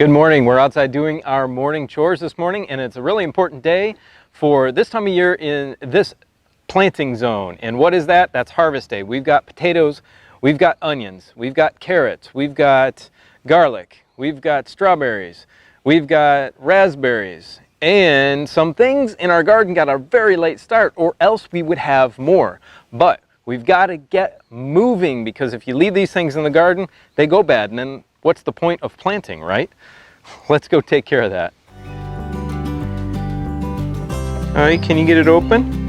Good morning. We're outside doing our morning chores this morning, and it's a really important day for this time of year in this planting zone. And what is that? That's harvest day. We've got potatoes, we've got onions, we've got carrots, we've got garlic, we've got strawberries, we've got raspberries, and some things in our garden got a very late start, or else we would have more. But we've got to get moving, because if you leave these things in the garden, they go bad, and then what's the point of planting, right? Let's go take care of that. All right, can you get it open?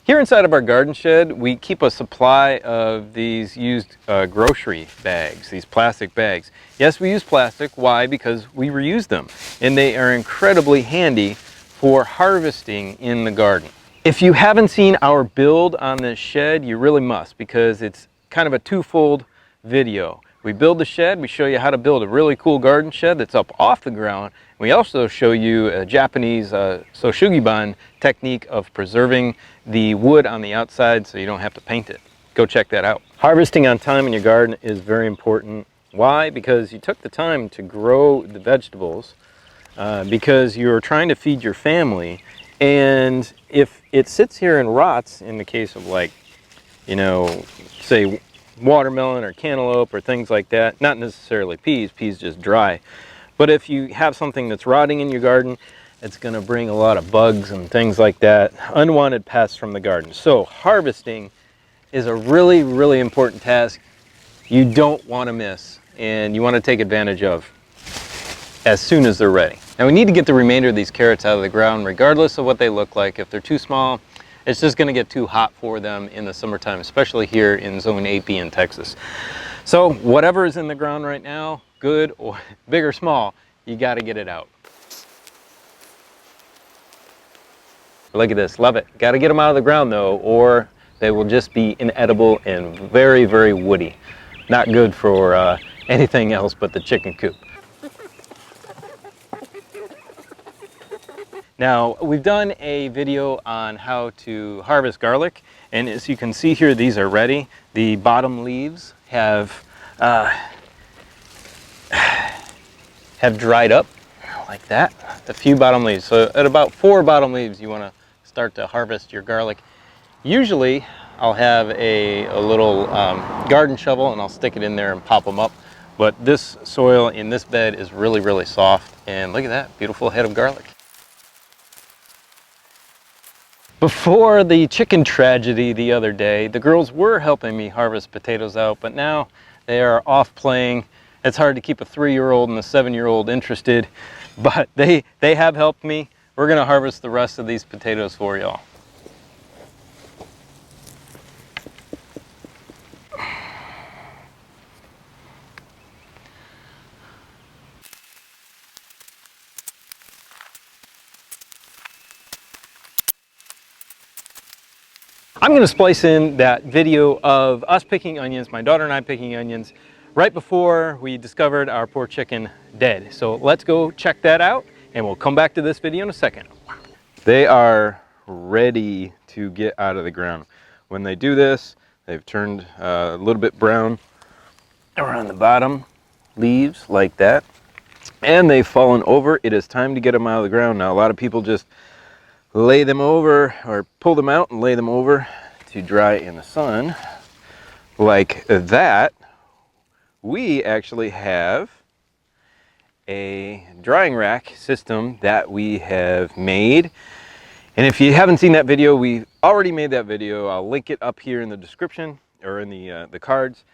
Here inside of our garden shed, we keep a supply of these used grocery bags, these plastic bags. Yes, we use plastic. Why? Because we reuse them, and they are incredibly handy for harvesting in the garden. If you haven't seen our build on this shed, you really must, because it's kind of a twofold video. We build the shed, we show you how to build a really cool garden shed that's up off the ground. We also show you a Japanese Soshugiban technique of preserving the wood on the outside so you don't have to paint it. Go check that out. Harvesting on time in your garden is very important. Why? Because you took the time to grow the vegetables, because you're trying to feed your family, and if it sits here and rots, in the case of, like, you know, say watermelon or cantaloupe or things like that, not necessarily peas just dry, but if you have something that's rotting in your garden, it's going to bring a lot of bugs and things like that, unwanted pests from the garden. So harvesting is a really, really important task you don't want to miss, and you want to take advantage of as soon as they're ready. Now we need to get the remainder of these carrots out of the ground regardless of what they look like. If they're too small, it's just going to get too hot for them in the summertime, especially here in Zone 8B in Texas. So whatever is in the ground right now, good or big or small, you got to get it out. Look at this, love it. Got to get them out of the ground though, or they will just be inedible and very, very woody. Not good for anything else but the chicken coop. Now, we've done a video on how to harvest garlic, and as you can see here, these are ready. The bottom leaves have dried up like that. A few bottom leaves. So at about 4 bottom leaves, you want to start to harvest your garlic. Usually, I'll have a little garden shovel, and I'll stick it in there and pop them up. But this soil in this bed is really, really soft, and look at that beautiful head of garlic. Before the chicken tragedy the other day, the girls were helping me harvest potatoes out, but now they are off playing. It's hard to keep a 3-year-old and a 7-year-old interested, but they have helped me. We're going to harvest the rest of these potatoes for y'all. I'm going to splice in that video of us picking onions, my daughter and I picking onions, right before we discovered our poor chicken dead. So let's go check that out, and we'll come back to this video in a second. They are ready to get out of the ground. When they do this, they've turned a little bit brown around the bottom leaves like that, and they've fallen over. It is time to get them out of the ground. Now, a lot of people just lay them over or pull them out and lay them over to dry in the sun like that. We actually have a drying rack system that we have made, and if you haven't seen that video, we already made that video. I'll link it up here in the description or in the cards,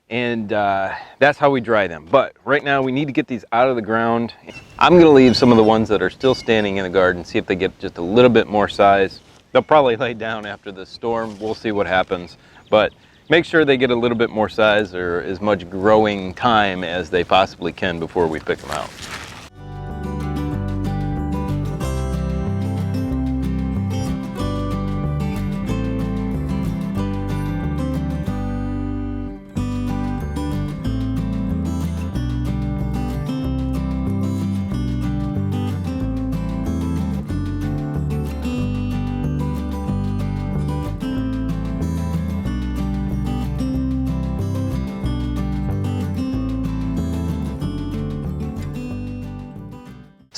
and that's how we dry them. But right now we need to get these out of the ground. I'm going to leave some of the ones that are still standing in the garden, see if they get just a little bit more size. They'll probably lay down after the storm. We'll see what happens, but make sure they get a little bit more size or as much growing time as they possibly can before we pick them out.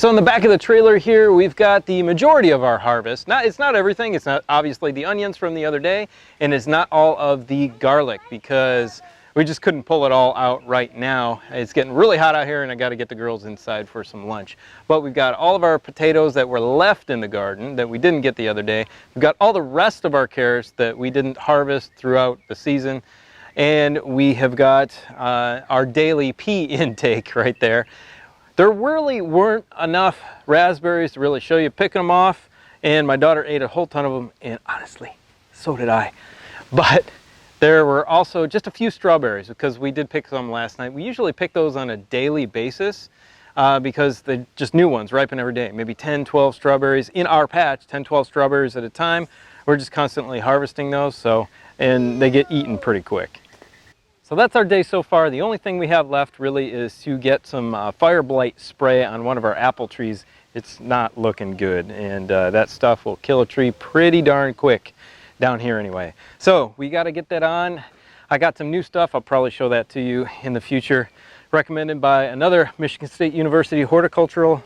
So in the back of the trailer here, we've got the majority of our harvest. It's not everything. It's not obviously the onions from the other day, and it's not all of the garlic because we just couldn't pull it all out right now. It's getting really hot out here and I got to get the girls inside for some lunch. But we've got all of our potatoes that were left in the garden that we didn't get the other day. We've got all the rest of our carrots that we didn't harvest throughout the season. And we have got our daily pea intake right there. There really weren't enough raspberries to really show you picking them off. And my daughter ate a whole ton of them, and honestly, so did I. But there were also just a few strawberries because we did pick some last night. We usually pick those on a daily basis because they're just new ones, ripen every day. Maybe 10, 12 strawberries in our patch, 10, 12 strawberries at a time. We're just constantly harvesting those, and they get eaten pretty quick. So that's our day so far. The only thing we have left really is to get some fire blight spray on one of our apple trees. It's not looking good, and that stuff will kill a tree pretty darn quick. Down here anyway. So we got to get that on. I got some new stuff. I'll probably show that to you in the future. Recommended by another Michigan State University horticultural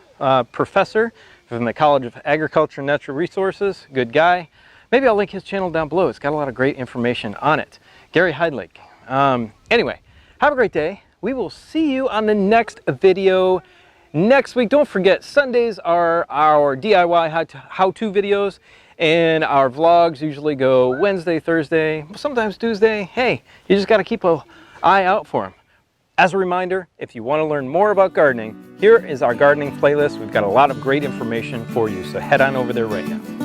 professor from the College of Agriculture and Natural Resources. Good guy. Maybe I'll link his channel down below. It's got a lot of great information on it. Gary Heidlich. Anyway, have a great day. We will see you on the next video next week. Don't forget, Sundays are our DIY how-to videos. And our vlogs usually go Wednesday, Thursday, sometimes Tuesday. Hey, you just got to keep an eye out for them. As a reminder, if you want to learn more about gardening, here is our gardening playlist. We've got a lot of great information for you, so head on over there right now.